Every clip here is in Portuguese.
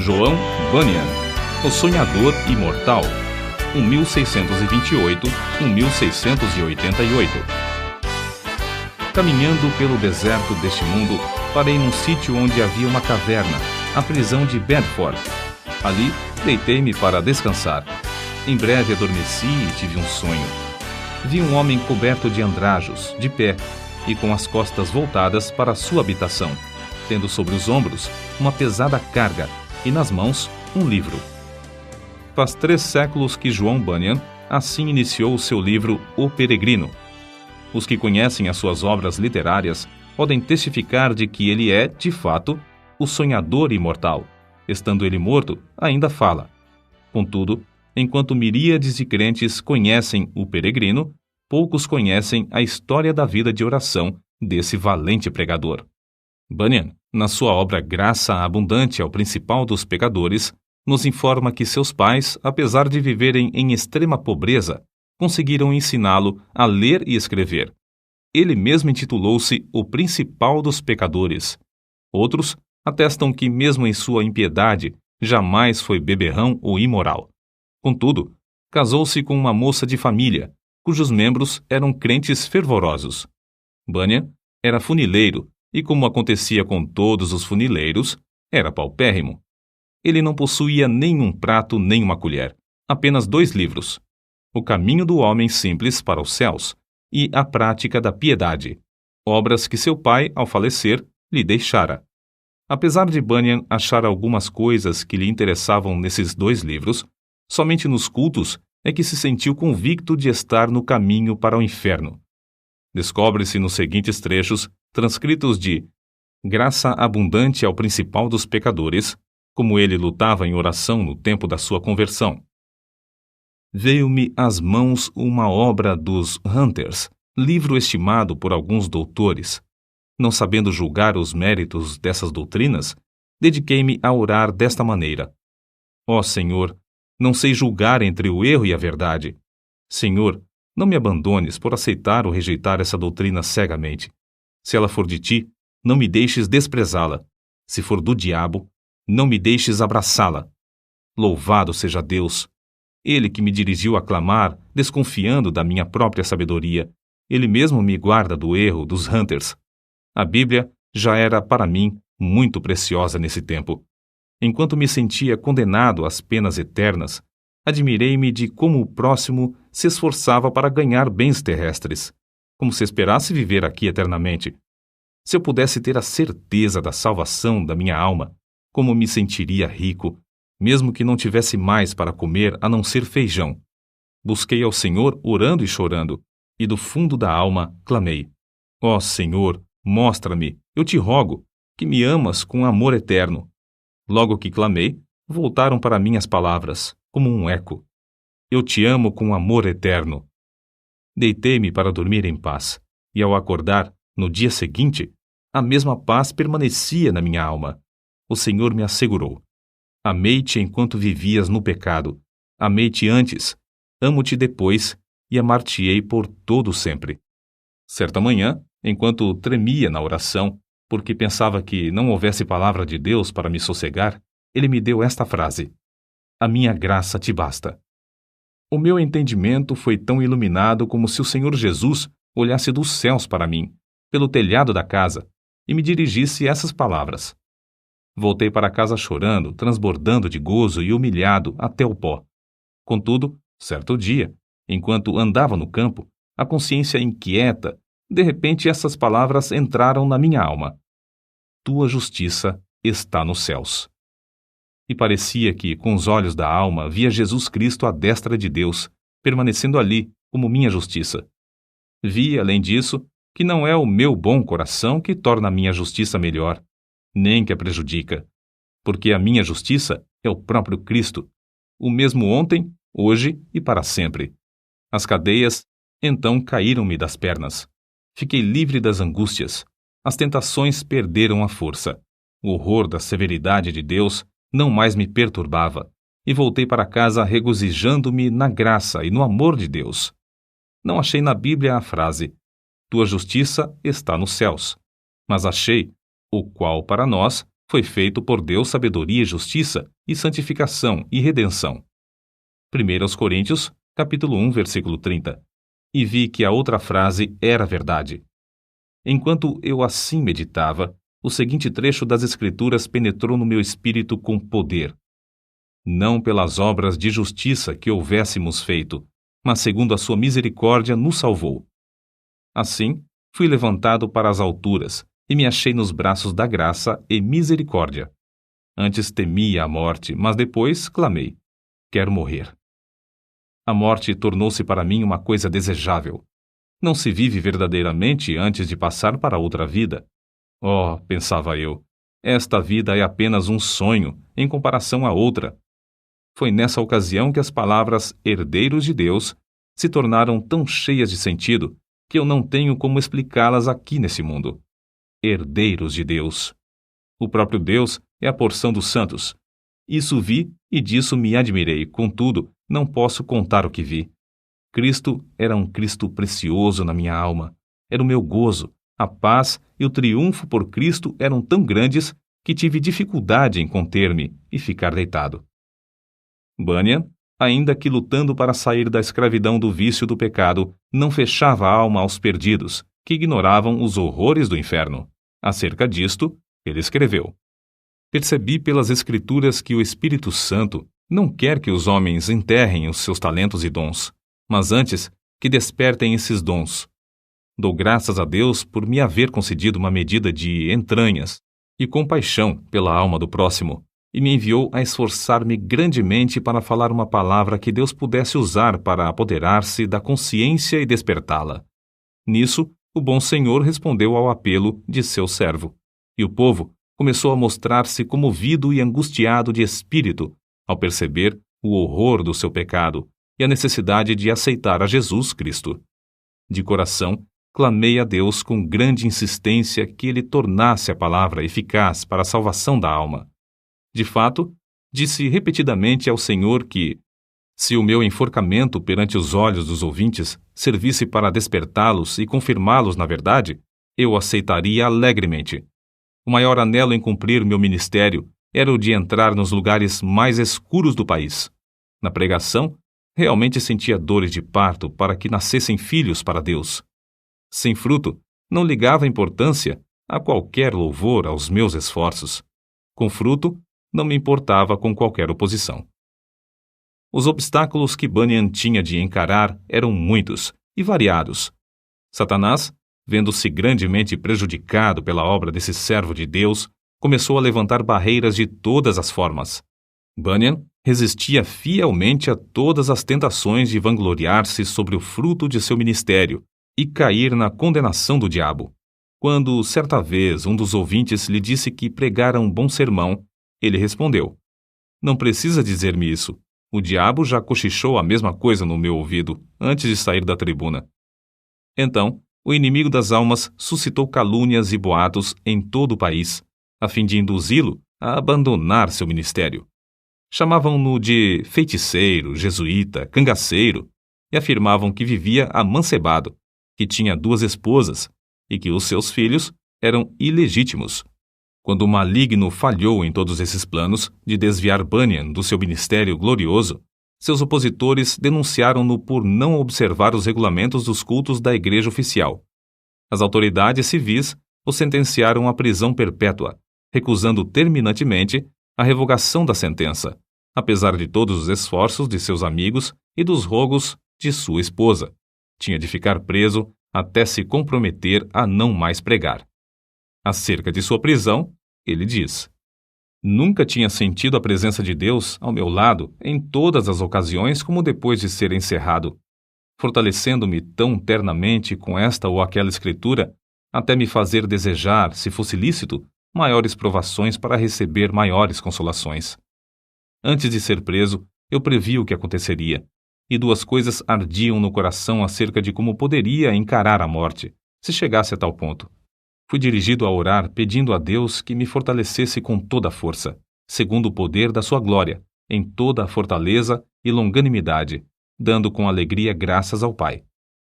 João Bunyan, O Sonhador Imortal, 1628-1688. Caminhando pelo deserto deste mundo, parei num sítio onde havia uma caverna, a prisão de Bedford. Ali, deitei-me para descansar. Em breve adormeci e tive um sonho. Vi um homem coberto de andrajos, de pé, e com as costas voltadas para sua habitação, tendo sobre os ombros uma pesada carga e nas mãos um livro. Faz 3 séculos que João Bunyan assim iniciou o seu livro O Peregrino. Os que conhecem as suas obras literárias podem testificar de que ele é, de fato, o sonhador imortal. Estando ele morto, ainda fala. Contudo, enquanto miríades de crentes conhecem o peregrino, poucos conhecem a história da vida de oração desse valente pregador. Bunyan, na sua obra Graça Abundante ao Principal dos Pecadores, nos informa que seus pais, apesar de viverem em extrema pobreza, conseguiram ensiná-lo a ler e escrever. Ele mesmo intitulou-se o Principal dos Pecadores. Outros atestam que, mesmo em sua impiedade, jamais foi beberrão ou imoral. Contudo, casou-se com uma moça de família, cujos membros eram crentes fervorosos. Bunyan era funileiro e, como acontecia com todos os funileiros, era paupérrimo. Ele não possuía nenhum prato nem uma colher, apenas 2 livros: O Caminho do Homem Simples para os Céus e A Prática da Piedade, obras que seu pai, ao falecer, lhe deixara. Apesar de Bunyan achar algumas coisas que lhe interessavam nesses 2 livros, somente nos cultos é que se sentiu convicto de estar no caminho para o inferno. Descobre-se nos seguintes trechos, transcritos de Graça Abundante ao Principal dos Pecadores, como ele lutava em oração no tempo da sua conversão. Veio-me às mãos uma obra dos Hunters, livro estimado por alguns doutores. Não sabendo julgar os méritos dessas doutrinas, dediquei-me a orar desta maneira: Ó Senhor, não sei julgar entre o erro e a verdade. Senhor, não me abandones por aceitar ou rejeitar essa doutrina cegamente. Se ela for de ti, não me deixes desprezá-la. Se for do diabo, não me deixes abraçá-la. Louvado seja Deus! Ele que me dirigiu a clamar, desconfiando da minha própria sabedoria, ele mesmo me guarda do erro dos Hunters. A Bíblia já era para mim muito preciosa nesse tempo. Enquanto me sentia condenado às penas eternas, admirei-me de como o próximo se esforçava para ganhar bens terrestres, como se esperasse viver aqui eternamente. Se eu pudesse ter a certeza da salvação da minha alma, como me sentiria rico, mesmo que não tivesse mais para comer a não ser feijão. Busquei ao Senhor orando e chorando, e do fundo da alma clamei: Ó Senhor, mostra-me, eu te rogo, que me amas com amor eterno. Logo que clamei, voltaram para mim as palavras, como um eco: Eu te amo com amor eterno. Deitei-me para dormir em paz, e ao acordar, no dia seguinte, a mesma paz permanecia na minha alma. O Senhor me assegurou: Amei-te enquanto vivias no pecado. Amei-te antes, amo-te depois, e amar-te-ei por todo sempre. Certa manhã, enquanto tremia na oração, porque pensava que não houvesse palavra de Deus para me sossegar, ele me deu esta frase: A minha graça te basta. O meu entendimento foi tão iluminado como se o Senhor Jesus olhasse dos céus para mim, pelo telhado da casa, e me dirigisse essas palavras. Voltei para casa chorando, transbordando de gozo e humilhado até o pó. Contudo, certo dia, enquanto andava no campo, a consciência inquieta, de repente essas palavras entraram na minha alma: Tua justiça está nos céus. E parecia que, com os olhos da alma, via Jesus Cristo à destra de Deus, permanecendo ali como minha justiça. Vi, além disso, que não é o meu bom coração que torna a minha justiça melhor, nem que a prejudica, porque a minha justiça é o próprio Cristo, o mesmo ontem, hoje e para sempre. As cadeias, então, caíram-me das pernas. Fiquei livre das angústias. As tentações perderam a força. O horror da severidade de Deus não mais me perturbava, e voltei para casa regozijando-me na graça e no amor de Deus. Não achei na Bíblia a frase: Tua justiça está nos céus, mas achei o qual para nós foi feito por Deus sabedoria e justiça, e santificação e redenção. 1 Coríntios, capítulo 1, versículo 30. E vi que a outra frase era verdade. Enquanto eu assim meditava, o seguinte trecho das Escrituras penetrou no meu espírito com poder. Não pelas obras de justiça que houvéssemos feito, mas segundo a sua misericórdia nos salvou. Assim, fui levantado para as alturas, e me achei nos braços da graça e misericórdia. Antes temia a morte, mas depois clamei: quero morrer. A morte tornou-se para mim uma coisa desejável. Não se vive verdadeiramente antes de passar para outra vida. Oh, pensava eu, esta vida é apenas um sonho em comparação à outra. Foi nessa ocasião que as palavras herdeiros de Deus se tornaram tão cheias de sentido que eu não tenho como explicá-las aqui nesse mundo. Herdeiros de Deus. O próprio Deus é a porção dos santos. Isso vi e disso me admirei, contudo, não posso contar o que vi. Cristo era um Cristo precioso na minha alma. Era o meu gozo, a paz e o triunfo por Cristo eram tão grandes que tive dificuldade em conter-me e ficar deitado. Bunyan, ainda que lutando para sair da escravidão do vício do pecado, não fechava a alma aos perdidos, que ignoravam os horrores do inferno. Acerca disto, ele escreveu: percebi pelas Escrituras que o Espírito Santo não quer que os homens enterrem os seus talentos e dons, mas antes que despertem esses dons. Dou graças a Deus por me haver concedido uma medida de entranhas e compaixão pela alma do próximo, e me enviou a esforçar-me grandemente para falar uma palavra que Deus pudesse usar para apoderar-se da consciência e despertá-la. Nisso, o bom Senhor respondeu ao apelo de seu servo, e o povo começou a mostrar-se comovido e angustiado de espírito ao perceber o horror do seu pecado e a necessidade de aceitar a Jesus Cristo. De coração, clamei a Deus com grande insistência que ele tornasse a palavra eficaz para a salvação da alma. De fato, disse repetidamente ao Senhor que, se o meu enforcamento perante os olhos dos ouvintes servisse para despertá-los e confirmá-los na verdade, eu aceitaria alegremente. O maior anelo em cumprir meu ministério era o de entrar nos lugares mais escuros do país. Na pregação, realmente sentia dores de parto para que nascessem filhos para Deus. Sem fruto, não ligava importância a qualquer louvor aos meus esforços. Com fruto, não me importava com qualquer oposição. Os obstáculos que Bunyan tinha de encarar eram muitos e variados. Satanás, vendo-se grandemente prejudicado pela obra desse servo de Deus, começou a levantar barreiras de todas as formas. Bunyan resistia fielmente a todas as tentações de vangloriar-se sobre o fruto de seu ministério e cair na condenação do diabo. Quando, certa vez, um dos ouvintes lhe disse que pregara um bom sermão, ele respondeu: não precisa dizer-me isso. O diabo já cochichou a mesma coisa no meu ouvido antes de sair da tribuna. Então, o inimigo das almas suscitou calúnias e boatos em todo o país, a fim de induzi-lo a abandonar seu ministério. Chamavam-no de feiticeiro, jesuíta, cangaceiro, e afirmavam que vivia amancebado, que tinha 2 esposas e que os seus filhos eram ilegítimos. Quando o maligno falhou em todos esses planos de desviar Bunyan do seu ministério glorioso, seus opositores denunciaram-no por não observar os regulamentos dos cultos da igreja oficial. As autoridades civis o sentenciaram à prisão perpétua, recusando terminantemente a revogação da sentença, apesar de todos os esforços de seus amigos e dos rogos de sua esposa. Tinha de ficar preso até se comprometer a não mais pregar. Acerca de sua prisão, ele diz: nunca tinha sentido a presença de Deus ao meu lado em todas as ocasiões como depois de ser encerrado, fortalecendo-me tão ternamente com esta ou aquela escritura, até me fazer desejar, se fosse lícito, maiores provações para receber maiores consolações. Antes de ser preso, eu previ o que aconteceria, e 2 coisas ardiam no coração acerca de como poderia encarar a morte, se chegasse a tal ponto. Fui dirigido a orar pedindo a Deus que me fortalecesse com toda a força, segundo o poder da sua glória, em toda a fortaleza e longanimidade, dando com alegria graças ao Pai.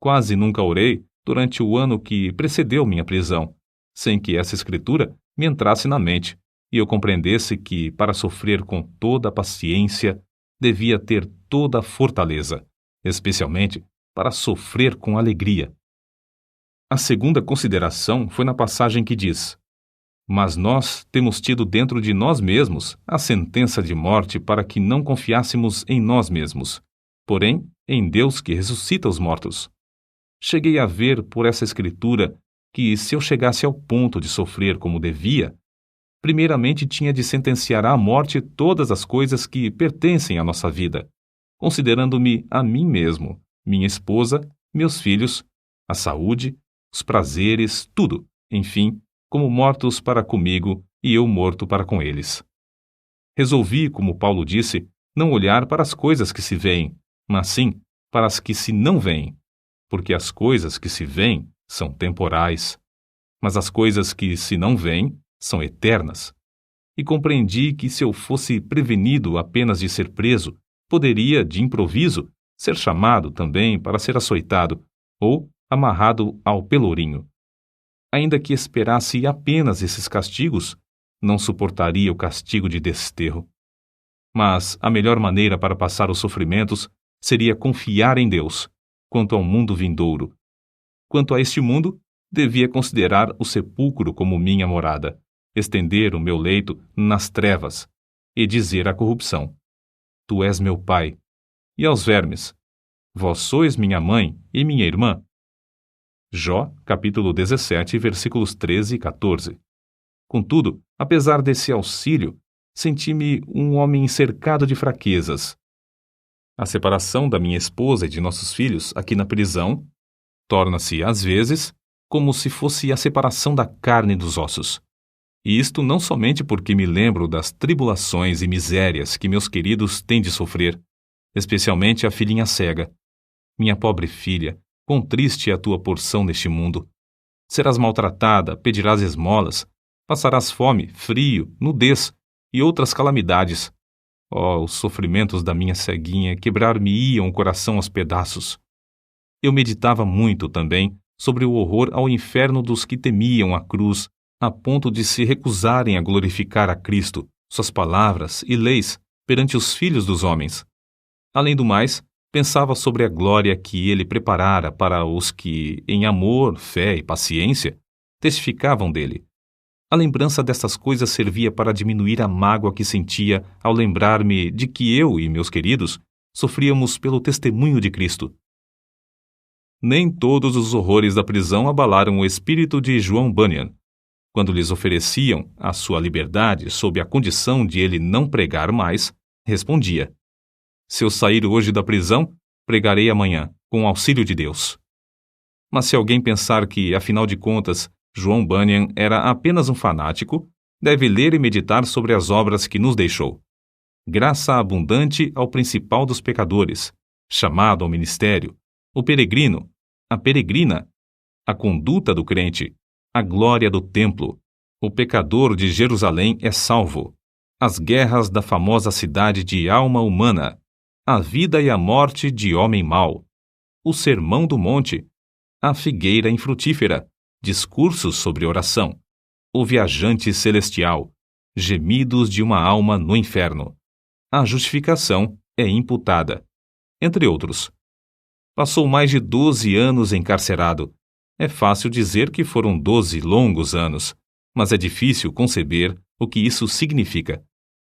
Quase nunca orei durante o ano que precedeu minha prisão, sem que essa escritura me entrasse na mente, e eu compreendesse que, para sofrer com toda a paciência, devia ter toda a fortaleza, especialmente para sofrer com alegria. A segunda consideração foi na passagem que diz: Mas nós temos tido dentro de nós mesmos a sentença de morte para que não confiássemos em nós mesmos, porém em Deus que ressuscita os mortos. Cheguei a ver por essa escritura que, se eu chegasse ao ponto de sofrer como devia, primeiramente tinha de sentenciar à morte todas as coisas que pertencem à nossa vida, considerando-me a mim mesmo, minha esposa, meus filhos, a saúde, os prazeres, tudo, enfim, como mortos para comigo e eu morto para com eles. Resolvi, como Paulo disse, não olhar para as coisas que se veem, mas sim para as que se não veem, porque as coisas que se veem são temporais, mas as coisas que se não veem são eternas. E compreendi que, se eu fosse prevenido apenas de ser preso, poderia, de improviso, ser chamado também para ser açoitado ou amarrado ao pelourinho. Ainda que esperasse apenas esses castigos, não suportaria o castigo de desterro. Mas a melhor maneira para passar os sofrimentos seria confiar em Deus, quanto ao mundo vindouro. Quanto a este mundo, devia considerar o sepulcro como minha morada, estender o meu leito nas trevas e dizer à corrupção: Tu és meu pai, e aos vermes: Vós sois minha mãe e minha irmã. Jó, capítulo 17, versículos 13 e 14. Contudo, apesar desse auxílio, senti-me um homem cercado de fraquezas. A separação da minha esposa e de nossos filhos aqui na prisão torna-se, às vezes, como se fosse a separação da carne e dos ossos. E isto não somente porque me lembro das tribulações e misérias que meus queridos têm de sofrer, especialmente a filhinha cega. Minha pobre filha, quão triste é a tua porção neste mundo. Serás maltratada, pedirás esmolas, passarás fome, frio, nudez e outras calamidades. Oh, os sofrimentos da minha ceguinha quebrar-me-iam o coração aos pedaços. Eu meditava muito também sobre o horror ao inferno dos que temiam a cruz, a ponto de se recusarem a glorificar a Cristo, suas palavras e leis perante os filhos dos homens. Além do mais, pensava sobre a glória que ele preparara para os que, em amor, fé e paciência, testificavam dele. A lembrança destas coisas servia para diminuir a mágoa que sentia ao lembrar-me de que eu e meus queridos sofríamos pelo testemunho de Cristo. Nem todos os horrores da prisão abalaram o espírito de João Bunyan. Quando lhes ofereciam a sua liberdade sob a condição de ele não pregar mais, respondia: Se eu sair hoje da prisão, pregarei amanhã, com o auxílio de Deus. Mas se alguém pensar que, afinal de contas, João Bunyan era apenas um fanático, deve ler e meditar sobre as obras que nos deixou. Graça abundante ao principal dos pecadores, chamado ao ministério, o peregrino, a peregrina, a conduta do crente, a glória do templo, o pecador de Jerusalém é salvo, as guerras da famosa cidade de alma humana, a vida e a morte de homem mau, o sermão do monte, a figueira infrutífera, discursos sobre oração, o viajante celestial, gemidos de uma alma no inferno, a justificação é imputada, entre outros. Passou mais de 12 anos encarcerado. É fácil dizer que foram 12 longos anos, mas é difícil conceber o que isso significa.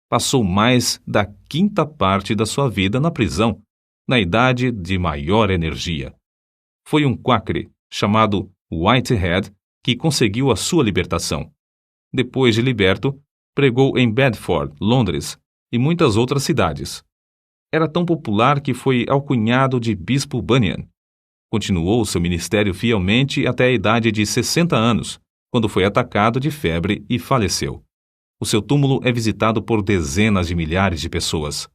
Passou mais da quinta parte da sua vida na prisão, na idade de maior energia. Foi um quacre, chamado Whitehead, que conseguiu a sua libertação. Depois de liberto, pregou em Bedford, Londres, e muitas outras cidades. Era tão popular que foi alcunhado de Bispo Bunyan. Continuou seu ministério fielmente até a idade de 60 anos, quando foi atacado de febre e faleceu. O seu túmulo é visitado por dezenas de milhares de pessoas.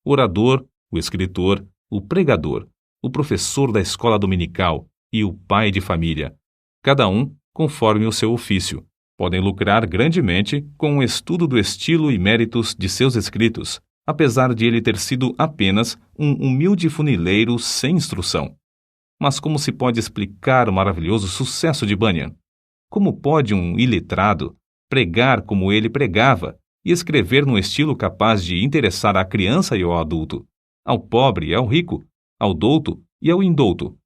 O orador, o escritor, o pregador, o professor da escola dominical e o pai de família, cada um conforme o seu ofício, podem lucrar grandemente com o estudo do estilo e méritos de seus escritos, apesar de ele ter sido apenas um humilde funileiro sem instrução. Mas como se pode explicar o maravilhoso sucesso de Bunyan? Como pode um iletrado, pregar como ele pregava e escrever num estilo capaz de interessar à criança e ao adulto, ao pobre e ao rico, ao douto e ao indouto.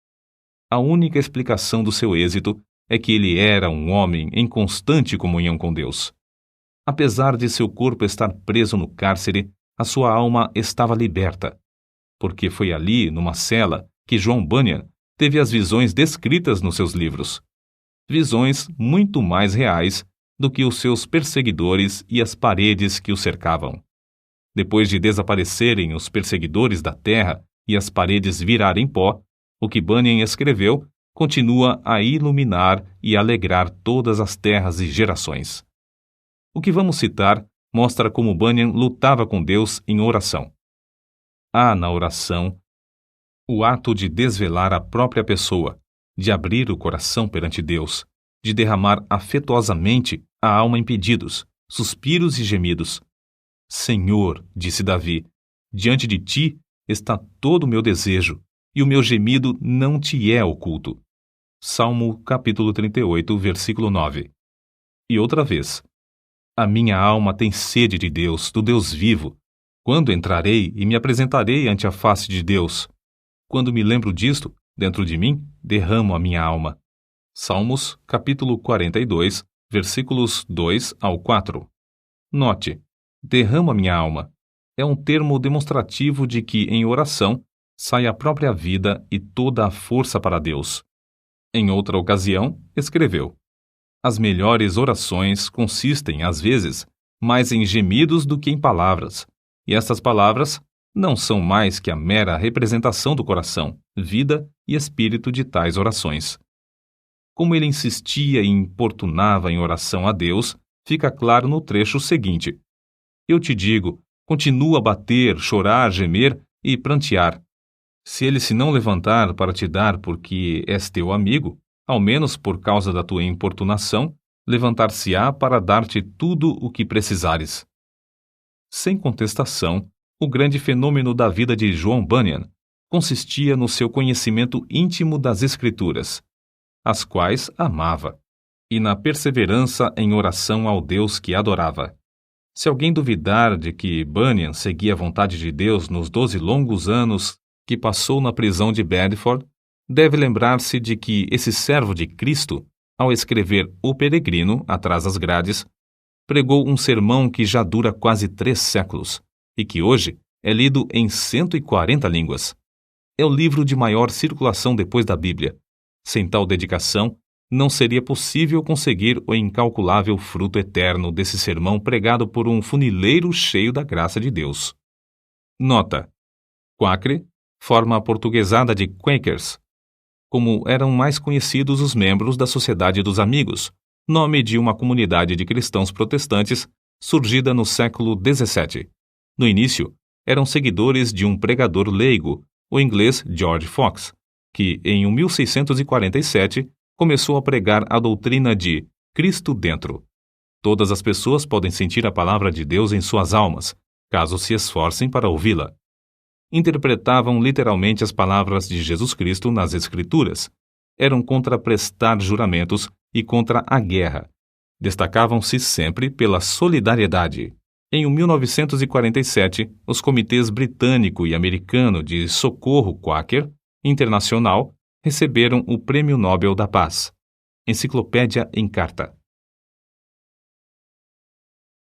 A única explicação do seu êxito é que ele era um homem em constante comunhão com Deus. Apesar de seu corpo estar preso no cárcere, a sua alma estava liberta, porque foi ali, numa cela, que John Bunyan teve as visões descritas nos seus livros. Visões muito mais reais do que os seus perseguidores e as paredes que o cercavam. Depois de desaparecerem os perseguidores da terra e as paredes virarem pó, o que Bunyan escreveu continua a iluminar e alegrar todas as terras e gerações. O que vamos citar mostra como Bunyan lutava com Deus em oração. Há na oração o ato de desvelar a própria pessoa, de abrir o coração perante Deus, de derramar afetuosamente a alma em pedidos, suspiros e gemidos. Senhor, disse Davi, diante de ti está todo o meu desejo, e o meu gemido não te é oculto. Salmo capítulo 38, versículo 9. E outra vez, a minha alma tem sede de Deus, do Deus vivo. Quando entrarei e me apresentarei ante a face de Deus? Quando me lembro disto, dentro de mim, derramo a minha alma. Salmos, capítulo 42, versículos 2 ao 4. Note, derramo a minha alma. É um termo demonstrativo de que, em oração, sai a própria vida e toda a força para Deus. Em outra ocasião, escreveu: as melhores orações consistem, às vezes, mais em gemidos do que em palavras, e estas palavras não são mais que a mera representação do coração, vida e espírito de tais orações. Como ele insistia e importunava em oração a Deus, fica claro no trecho seguinte: eu te digo, continua a bater, chorar, gemer e prantear. Se ele se não levantar para te dar porque és teu amigo, ao menos por causa da tua importunação, levantar-se-á para dar-te tudo o que precisares. Sem contestação, o grande fenômeno da vida de John Bunyan consistia no seu conhecimento íntimo das Escrituras, as quais amava, e na perseverança em oração ao Deus que adorava. Se alguém duvidar de que Bunyan seguia a vontade de Deus nos 12 longos anos que passou na prisão de Bedford, deve lembrar-se de que esse servo de Cristo, ao escrever O Peregrino, atrás das grades, pregou um sermão que já dura quase 3 séculos e que hoje é lido em 140 línguas. É o livro de maior circulação depois da Bíblia. Sem tal dedicação, não seria possível conseguir o incalculável fruto eterno desse sermão pregado por um funileiro cheio da graça de Deus. Nota: Quakre, forma aportuguesada de Quakers, como eram mais conhecidos os membros da Sociedade dos Amigos, nome de uma comunidade de cristãos protestantes surgida no século XVII. No início, eram seguidores de um pregador leigo, o inglês George Fox, que, em 1647, começou a pregar a doutrina de Cristo dentro. Todas as pessoas podem sentir a palavra de Deus em suas almas, caso se esforcem para ouvi-la. Interpretavam literalmente as palavras de Jesus Cristo nas Escrituras. Eram contra prestar juramentos e contra a guerra. Destacavam-se sempre pela solidariedade. Em 1947, os comitês britânico e americano de socorro Quaker Internacional receberam o Prêmio Nobel da Paz. Enciclopédia em Carta.